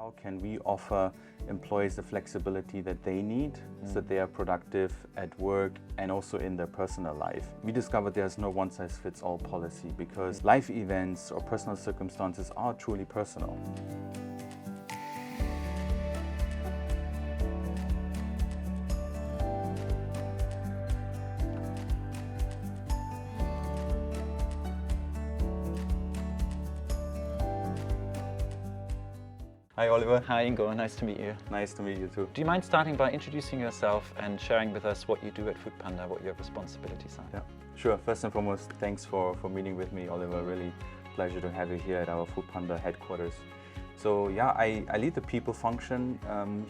How can we offer employees the flexibility that they need so that they are productive at work and also in their personal life? We discovered there's no one-size-fits-all policy because life events or personal circumstances are truly personal. Hi Oliver. Hi Ingo, nice to meet you. Nice to meet you too. Do you mind starting by introducing yourself and sharing with us what you do at foodpanda, what your responsibilities are? Yeah, sure. First and foremost, thanks for meeting with me, Oliver. Really pleasure to have you here at our foodpanda headquarters. So yeah, I lead the people function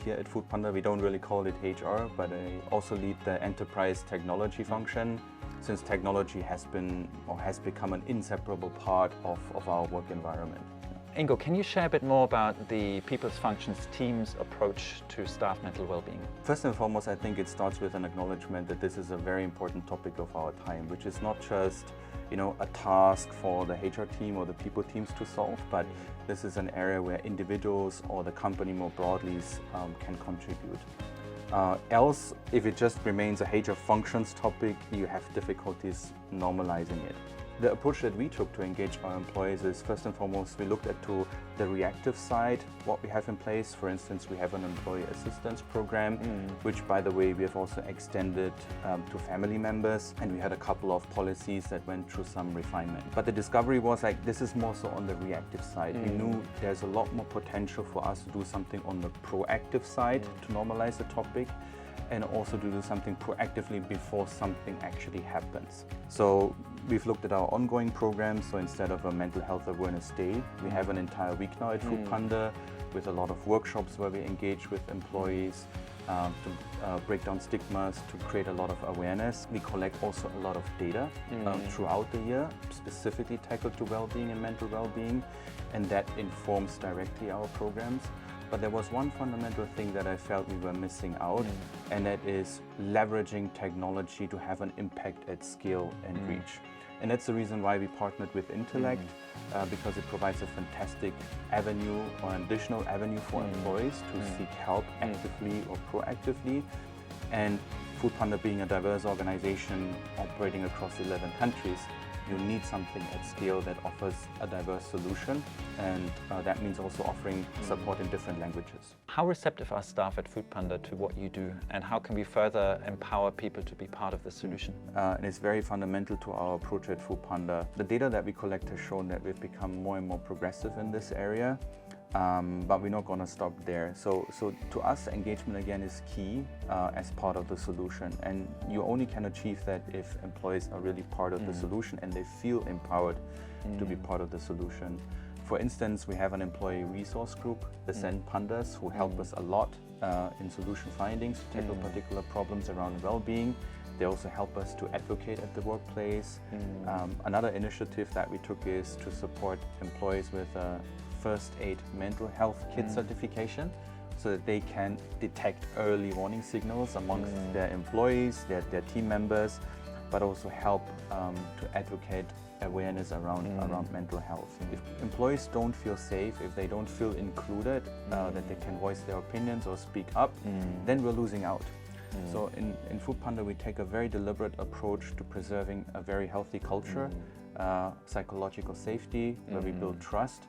here at foodpanda. We don't really call it HR, but I also lead the enterprise technology function, since technology has been or has become an inseparable part of our work environment. Ingo, can you share a bit more about the People's Functions team's approach to staff mental well-being? First and foremost, I think it starts with an acknowledgement that this is a very important topic of our time, which is not just, a task for the HR team or the people teams to solve, but this is an area where individuals or the company more broadly can contribute. Else, if it just remains a HR functions topic, you have difficulties normalizing it. The approach that we took to engage our employees is, first and foremost, we looked at the reactive side, what we have in place. For instance, we have an employee assistance program, which, by the way, we have also extended to family members, and we had a couple of policies that went through some refinement. But the discovery was this is more so on the reactive side. We knew there's a lot more potential for us to do something on the proactive side to normalize the topic, and also to do something proactively before something actually happens. So we've looked at our ongoing programs. So instead of a mental health awareness day, we have an entire week now at foodpanda with a lot of workshops where we engage with employees to break down stigmas, to create a lot of awareness. We collect also a lot of data throughout the year, specifically tackled to well-being and mental well-being, and that informs directly our programs. But there was one fundamental thing that I felt we were missing out, and that is leveraging technology to have an impact at scale and reach. And that's the reason why we partnered with Intellect, because it provides a fantastic avenue or an additional avenue for employees to seek help actively or proactively. And foodpanda being a diverse organization operating across 11 countries, you need something at scale that offers a diverse solution, and that means also offering support in different languages. How receptive are staff at foodpanda to what you do, and how can we further empower people to be part of the solution? And it's very fundamental to our approach at foodpanda. The data that we collect has shown that we've become more and more progressive in this area. But we're not going to stop there. So to us, engagement again is key as part of the solution, and you only can achieve that if employees are really part of the solution and they feel empowered to be part of the solution. For instance, we have an employee resource group, the Zen Pandas, who help us a lot in solution findings to tackle particular problems around well-being. They also help us to advocate at the workplace. Another initiative that we took is to support employees with first aid mental health kit certification, so that they can detect early warning signals amongst their employees, their team members, but also help to advocate awareness around mental health. If employees don't feel safe, if they don't feel included, that they can voice their opinions or speak up, then we're losing out. So in foodpanda, we take a very deliberate approach to preserving a very healthy culture, psychological safety, where we build trust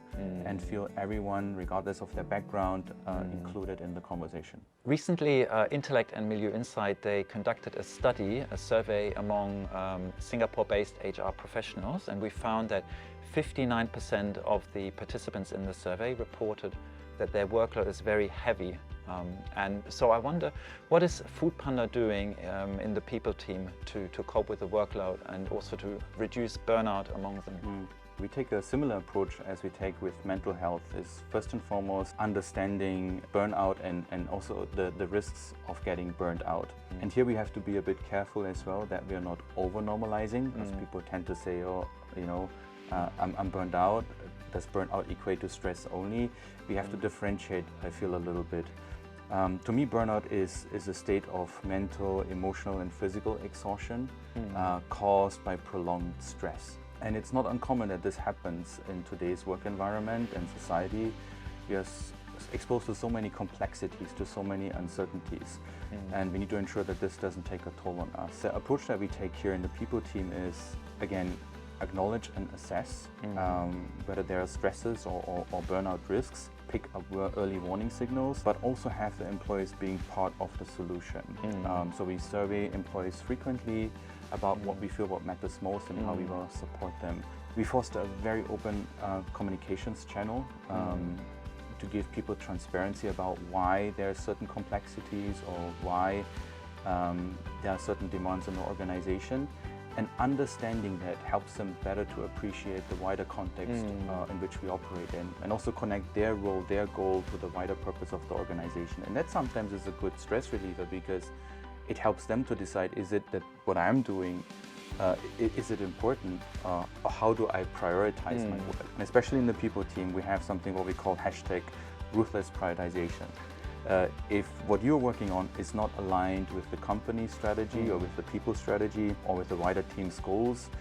and feel everyone, regardless of their background, included in the conversation. Recently, Intellect and Milieu Insight, they conducted a study, a survey among Singapore-based HR professionals, and we found that 59% of the participants in the survey reported that their workload is very heavy. And so I wonder, what is foodpanda doing in the people team to cope with the workload and also to reduce burnout among them? We take a similar approach as we take with mental health, is first and foremost understanding burnout and also the risks of getting burnt out. And here we have to be a bit careful as well that we are not over-normalizing, as people tend to say, I'm burned out. Does burnout equate to stress only? We have to differentiate, I feel, a little bit. To me, burnout is a state of mental, emotional and physical exhaustion caused by prolonged stress. And it's not uncommon that this happens in today's work environment and society. We are exposed to so many complexities, to so many uncertainties, and we need to ensure that this doesn't take a toll on us. The approach that we take here in the people team is, again, acknowledge and assess whether there are stresses or burnout risks, pick up early warning signals, but also have the employees being part of the solution. So we survey employees frequently about what we feel, what matters most, and how we want to support them. We foster a very open communications channel to give people transparency about why there are certain complexities or why there are certain demands in the organization. And understanding that helps them better to appreciate the wider context in which we operate in, and also connect their role, their goal to the wider purpose of the organization. And that sometimes is a good stress reliever, because it helps them to decide, is it that what I'm doing, is it important, or how do I prioritize my work? And especially in the people team, we have something what we call #ruthless prioritization. If what you're working on is not aligned with the company strategy or with the people strategy or with the wider team's goals,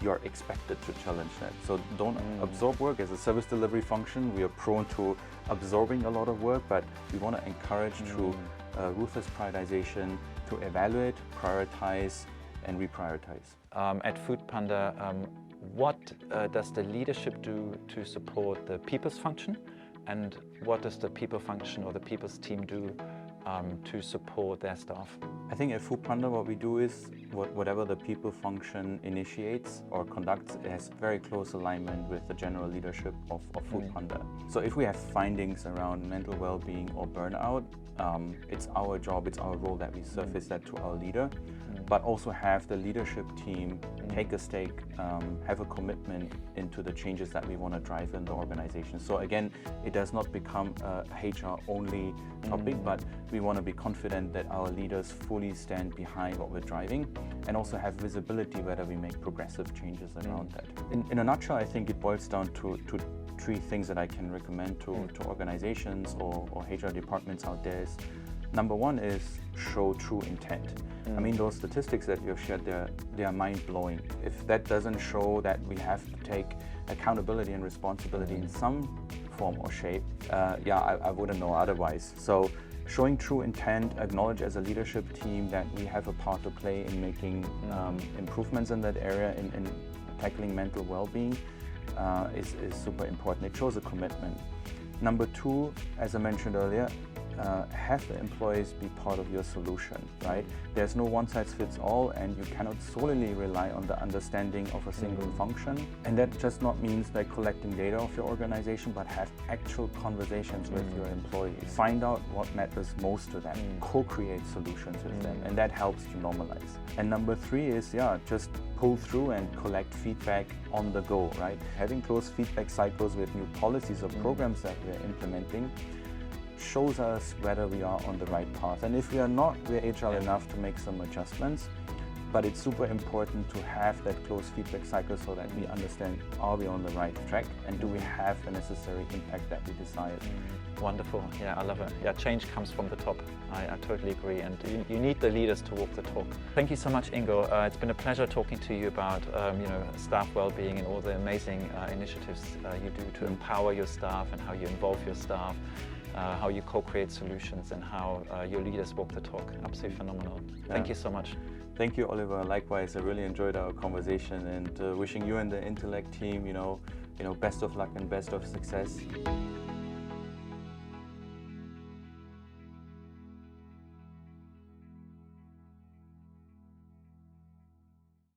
you're expected to challenge that. So don't absorb work. As a service delivery function, we are prone to absorbing a lot of work, but we want to encourage through ruthless prioritization to evaluate, prioritize, and reprioritize. At Foodpanda, what does the leadership do to support the people's function? And what does the people function or the people's team do to support their staff? I think at Foodpanda what we do is whatever the people function initiates or conducts, it has very close alignment with the general leadership of Foodpanda. So if we have findings around mental well-being or burnout, it's our job, it's our role that we surface that to our leader, but also have the leadership team take a stake, have a commitment into the changes that we want to drive in the organization. So again, it does not become a HR only topic, but we want to be confident that our leaders fully stand behind what we're driving, and also have visibility whether we make progressive changes around that. In a nutshell, I think it boils down to three things that I can recommend to organizations or HR departments out there. Is number one is show true intent. I mean, those statistics that you've shared, they are mind-blowing. If that doesn't show that we have to take accountability and responsibility in some form or shape, I wouldn't know otherwise. So showing true intent, acknowledge as a leadership team that we have a part to play in making improvements in that area, in tackling mental well-being, is super important. It shows a commitment. Number two, as I mentioned earlier, have the employees be part of your solution, right? There's no one-size-fits-all, and you cannot solely rely on the understanding of a single function. And that just not means like collecting data of your organization, but have actual conversations with your employees. Find out what matters most to them, co-create solutions with them, and that helps to normalize. And number three is, just pull through and collect feedback on the go, right? Having close feedback cycles with new policies or programs that we're implementing shows us whether we are on the right path. And if we are not, we're agile enough to make some adjustments. But it's super important to have that close feedback cycle so that we understand, are we on the right track, and do we have the necessary impact that we desired? Wonderful. Yeah, I love it. Yeah, change comes from the top. I totally agree. And you need the leaders to walk the talk. Thank you so much, Ingo. It's been a pleasure talking to you about staff well-being and all the amazing initiatives you do to empower your staff, and how you involve your staff, how you co-create solutions, and how your leaders walk the talk. Absolutely phenomenal. Thank you so much. Thank you, Oliver. Likewise, I really enjoyed our conversation, and wishing you and the Intellect team, best of luck and best of success.